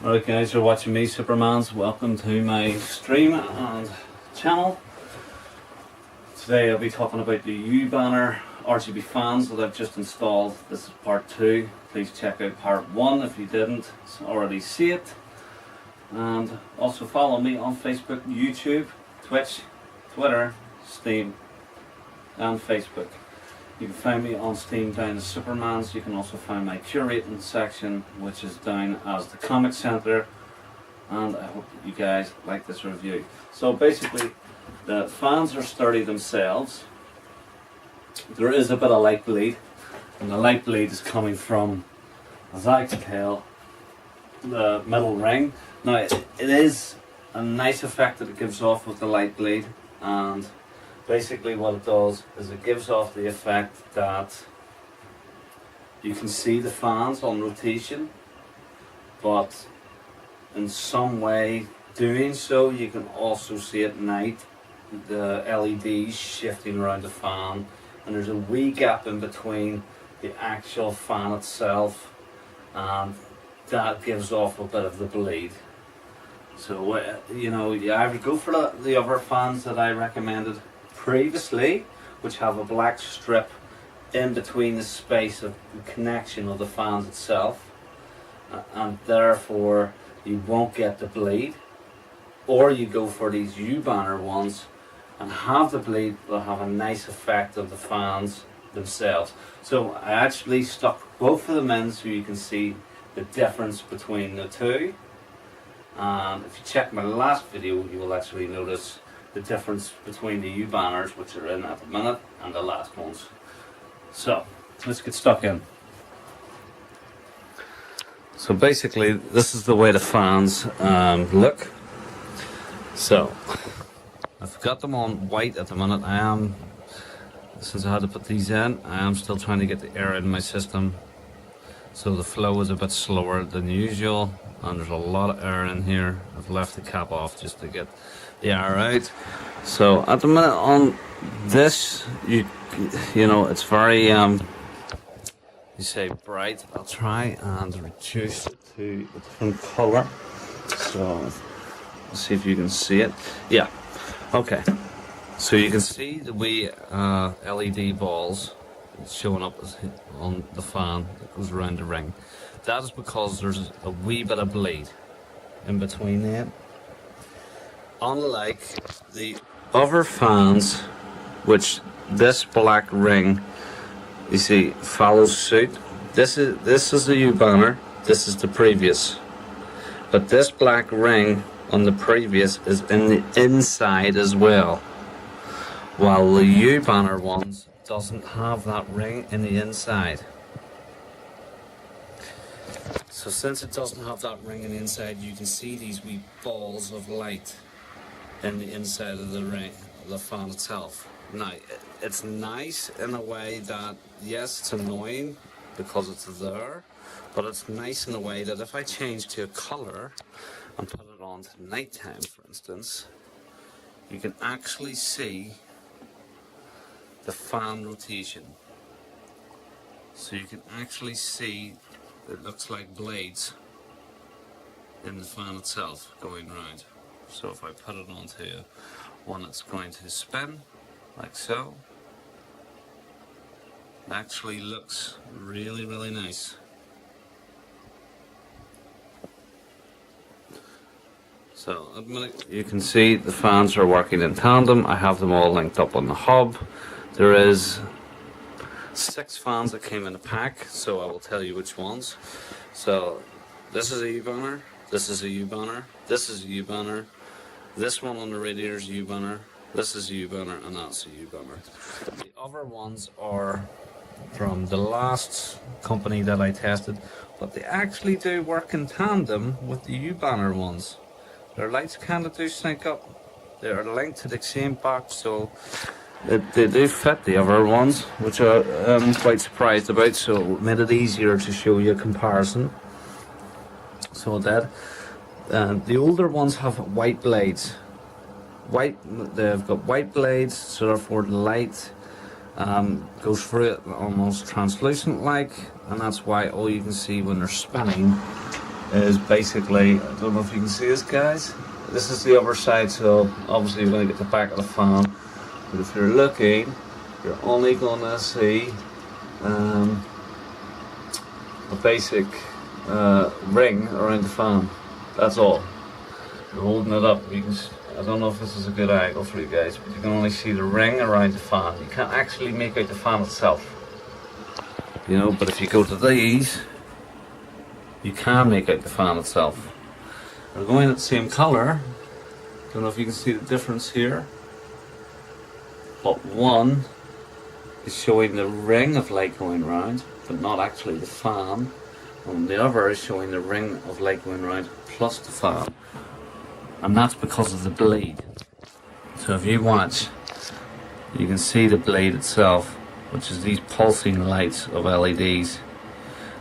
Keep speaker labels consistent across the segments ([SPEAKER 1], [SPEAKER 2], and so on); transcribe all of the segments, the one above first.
[SPEAKER 1] Alright guys, you're watching me, Supermans. Welcome to my stream and channel. Today I'll be talking about the UBANNER RGB fans that I've just installed. This is part 2. Please check out part 1 if you didn't already see it. And also follow me on Facebook, YouTube, Twitch, Twitter, Steam and Facebook. You can find me on Steam down as Supermans. You can also find my curating section, which is down as the Comic Center. And I hope that you guys like this review. So basically, the fans are sturdy themselves. There is a bit of light bleed, and the light bleed is coming from, as I can tell, the middle ring. Now it is a nice effect that it gives off with the light bleed, and basically what it does is it gives off the effect that you can see the fans on rotation, but in some way doing so you can also see at night the LEDs shifting around the fan, and there's a wee gap in between the actual fan itself, and that gives off a bit of the bleed. So you either go for the other fans that I recommended previously, which have a black strip in between the space of the connection of the fans itself, and therefore you won't get the bleed, or you go for these UBANNER ones and have the bleed but have a nice effect of the fans themselves. So I actually stuck both of them in so you can see the difference between the two, and if you check my last video you will actually notice the difference between the UBANNERs, which are in at the minute, and the last ones. So let's get stuck in. So basically this is the way the fans look. So I've got them on white at the minute. Since I had to put these in, I am still trying to get the air in my system, so the flow is a bit slower than usual, and there's a lot of air in here. I've left the cap off just to get the air out. So at the minute on this, you know, it's very you say bright. I'll try and reduce it to a different color. So let's see if you can see it. Yeah, okay. So you can see the wee LED balls showing up on the fan that goes around the ring. That is because there's a wee bit of bleed in between them. Unlike the other fans, which this black ring, you see, follows suit. This is the UBANNER, this is the previous. But this black ring on the previous is in the inside as well, while the UBANNER ones doesn't have that ring in the inside. So since it doesn't have that ring in the inside, you can see these wee balls of light in the inside of the ring, the fan itself. Now, it's nice in a way that, yes, it's annoying because it's there, but it's nice in a way that if I change to a color and put it on to nighttime, for instance, you can actually see the fan rotation. So you can actually see it looks like blades in the fan itself going round. So if I put it onto one that's going to spin, like so, it actually looks really, really nice. So at the minute you can see the fans are working in tandem. I have them all linked up on the hub. There is 6 fans that came in a pack, so I will tell you which ones. So this is a UBANNER, this is a UBANNER, this is a UBANNER, this one on the radiator is UBANNER, this is a UBANNER, and that's a UBANNER. The other ones are from the last company that I tested, but they actually do work in tandem with the UBANNER ones. Their lights kind of do sync up. They are linked to the same box, so they do fit the other ones, which I'm quite surprised about, so it made it easier to show you a comparison. So that the older ones have white blades. They've got white blades, so therefore the light goes through it almost translucent like, and that's why all you can see when they're spinning is basically, I don't know if you can see this, guys. This is the other side, so obviously you're going to get the back of the fan. But if you're looking, you're only going to see a basic ring around the fan. That's all. You're holding it up. You can. I don't know if this is a good angle for you guys, but you can only see the ring around the fan. You can't actually make out the fan itself. You know, but if you go to these, you can make out the fan itself. They're going at the same colour. Don't know if you can see the difference here. But one is showing the ring of light going round, but not actually the fan. And the other is showing the ring of light going round plus the fan. And that's because of the blade. So if you watch, you can see the blade itself, which is these pulsing lights of LEDs.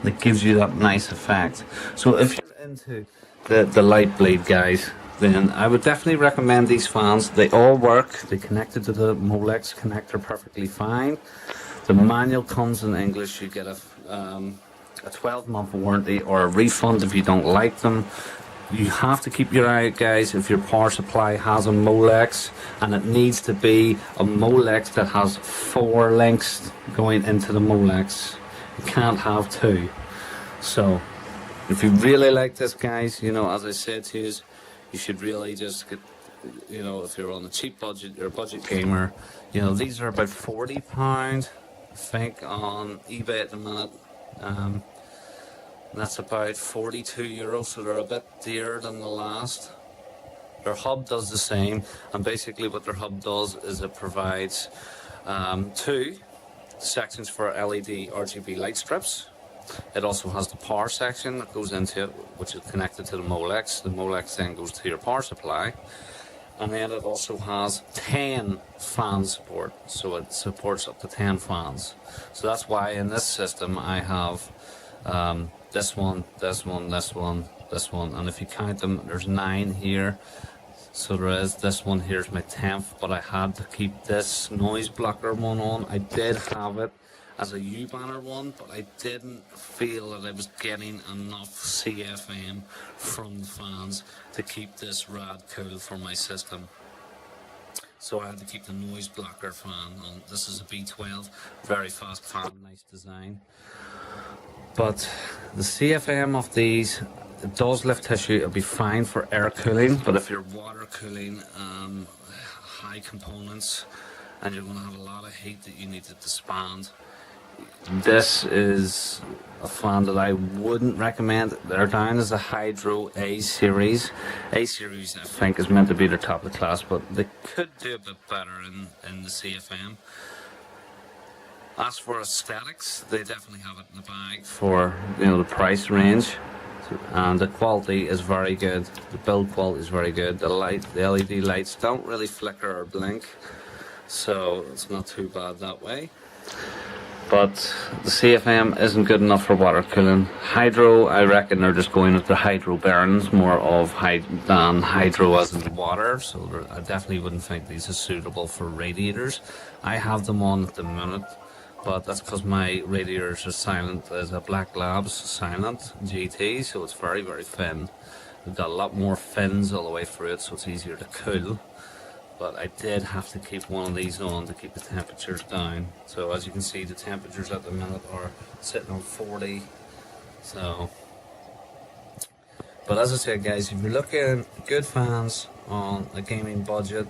[SPEAKER 1] That gives you that nice effect. So if you're into the light blade, guys, then I would definitely recommend these fans. They all work. They connected to the Molex connector perfectly fine. The manual comes in English. You get a 12-month warranty or a refund if you don't like them. You have to keep your eye out, guys, if your power supply has a Molex, and it needs to be a Molex that has 4 links going into the Molex. You can't have 2. So if you really like this, guys, you know, as I said to you, you should really just get, you know, if you're on a cheap budget, you're a budget gamer, you know, these are about £40, I think, on eBay at the minute. That's about €42, so they're a bit dearer than the last. Their hub does the same, and basically what their hub does is it provides 2 sections for LED RGB light strips. It also has the power section that goes into it, which is connected to the Molex. The Molex then goes to your power supply. And then it also has 10 fan support, so it supports up to 10 fans. So that's why in this system I have this one, this one, this one, this one, and if you count them, there's 9 here. So there is, this one here's my 10th, but I had to keep this noise blocker one on. I did have it as a UBANNER one, but I didn't feel that I was getting enough CFM from the fans to keep this rad cool for my system. So I had to keep the noise blocker fan on. This is a B12, very fast fan, nice design. But the CFM of these, it does lift tissue. It'll be fine for air cooling, but if you're water cooling high components and you're going to have a lot of heat that you need to disband, this is a fan that I wouldn't recommend. They're down as a Hydro A series. A series I think is meant to be their top of the class, but they could do a bit better in the CFM. As for aesthetics, they definitely have it in the bag for, you know, the price range, and the quality is very good. The build quality is very good. The LED lights don't really flicker or blink, so it's not too bad that way. But the CFM isn't good enough for water cooling. Hydro, I reckon they're just going with the hydro bearings more of than hydro as in water, so I definitely wouldn't think these are suitable for radiators. I have them on at the minute, but that's because my radiators are silent as a Black Labs silent GT, so it's very, very thin. We've got a lot more fins all the way through it, so it's easier to cool. But I did have to keep one of these on to keep the temperatures down. So as you can see, the temperatures at the minute are sitting on 40. So, but as I said, guys, if you're looking at good fans on a gaming budget,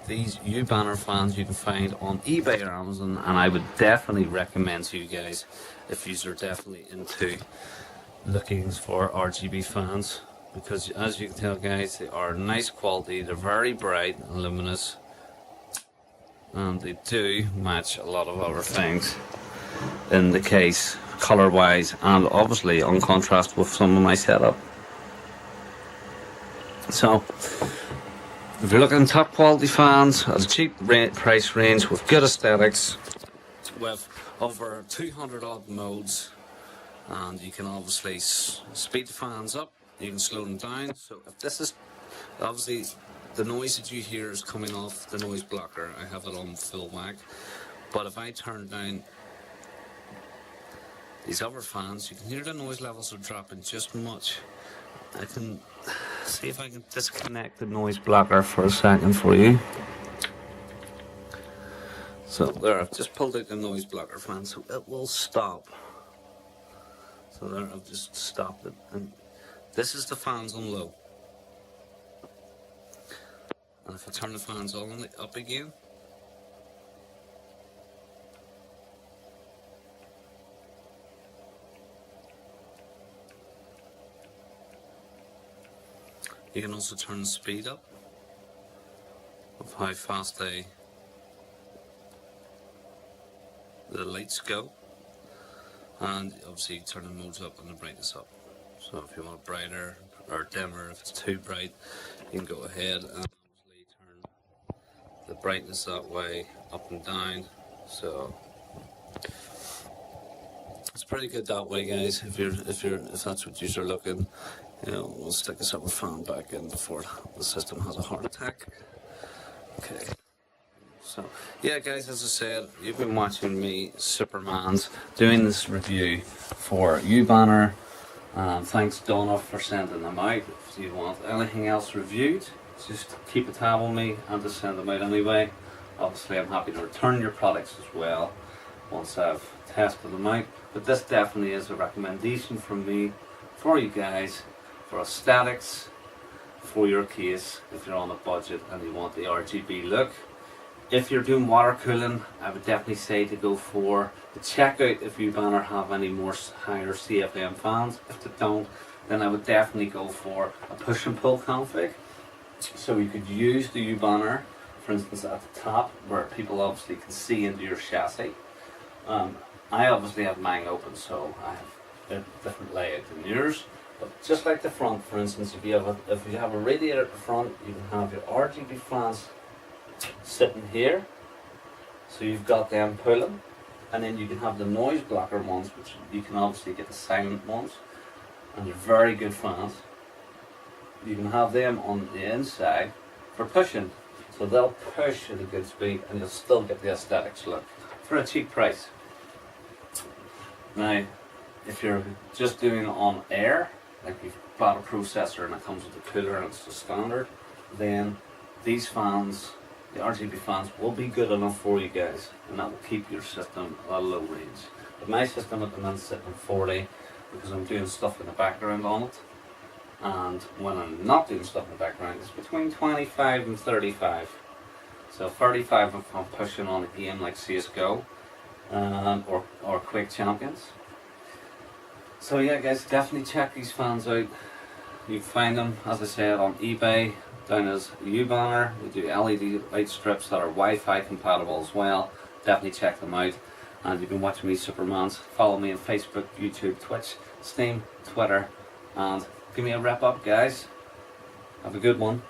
[SPEAKER 1] these UBANNER fans you can find on eBay or Amazon, and I would definitely recommend to you guys if you are definitely into looking for RGB fans, because as you can tell, guys, they are nice quality. They're very bright and luminous, and they do match a lot of other things in the case, color wise, and obviously on contrast with some of my setup. So if you're looking at top quality fans at a cheap price range with good aesthetics, with over 200 odd modes, and you can obviously speed the fans up, you can slow them down. So if this is, obviously the noise that you hear is coming off the noise blocker. I have it on full whack, but if I turn down these other fans, you can hear the noise levels are dropping just much. I can see if I can disconnect the noise blocker for a second for you. So there, I've just pulled out the noise blocker fan, so it will stop. So there, I've just stopped it, and this is the fans on low. And if I turn the fans on up again, you can also turn the speed up of how fast the lights go, and obviously turn the modes up and the brightness up. So if you want it brighter or dimmer, if it's too bright, you can go ahead and obviously turn the brightness that way up and down. So it's pretty good that way, guys. If that's what you're looking, you know, we'll stick a separate fan back in before the system has a heart attack. Okay. So, yeah, guys, as I said, you've been watching me, Superman's, doing this review for UBANNER. Thanks, Donna, for sending them out. If you want anything else reviewed, just keep a tab on me and just send them out anyway. Obviously, I'm happy to return your products as well once I've tested them out. But this definitely is a recommendation from me for you guys, for aesthetics, for your case, if you're on a budget and you want the RGB look. If you're doing water cooling, I would definitely say to go for the check out if UBANNER have any more higher CFM fans. If they don't, then I would definitely go for a push and pull config. So you could use the UBANNER, for instance, at the top where people obviously can see into your chassis. I obviously have mine open, so I have a different layout than yours. But just like the front, for instance, if you have a radiator at the front, you can have your RGB fans sitting here, so you've got them pulling, and then you can have the noise blocker ones, which you can obviously get the silent ones, and they're very good fans. You can have them on the inside for pushing, so they'll push at a good speed and you'll still get the aesthetics look for a cheap price. Now, if you're just doing it on air, like you've got a processor and it comes with a cooler and it's the standard, then these fans, the RGB fans, will be good enough for you guys, and that will keep your system at a low range. But my system at the minute is sitting at 40 because I'm doing stuff in the background on it, and when I'm not doing stuff in the background, it's between 25 and 35. So 35 if I'm pushing on a game like CSGO or Quake Champions. So yeah, guys, definitely check these fans out. You can find them, as I said, on eBay, down as UBANNER. We do LED light strips that are Wi-Fi compatible as well. Definitely check them out. And you've been watching me, Superman's. Follow me on Facebook, YouTube, Twitch, Steam, Twitter, and give me a wrap up, guys. Have a good one.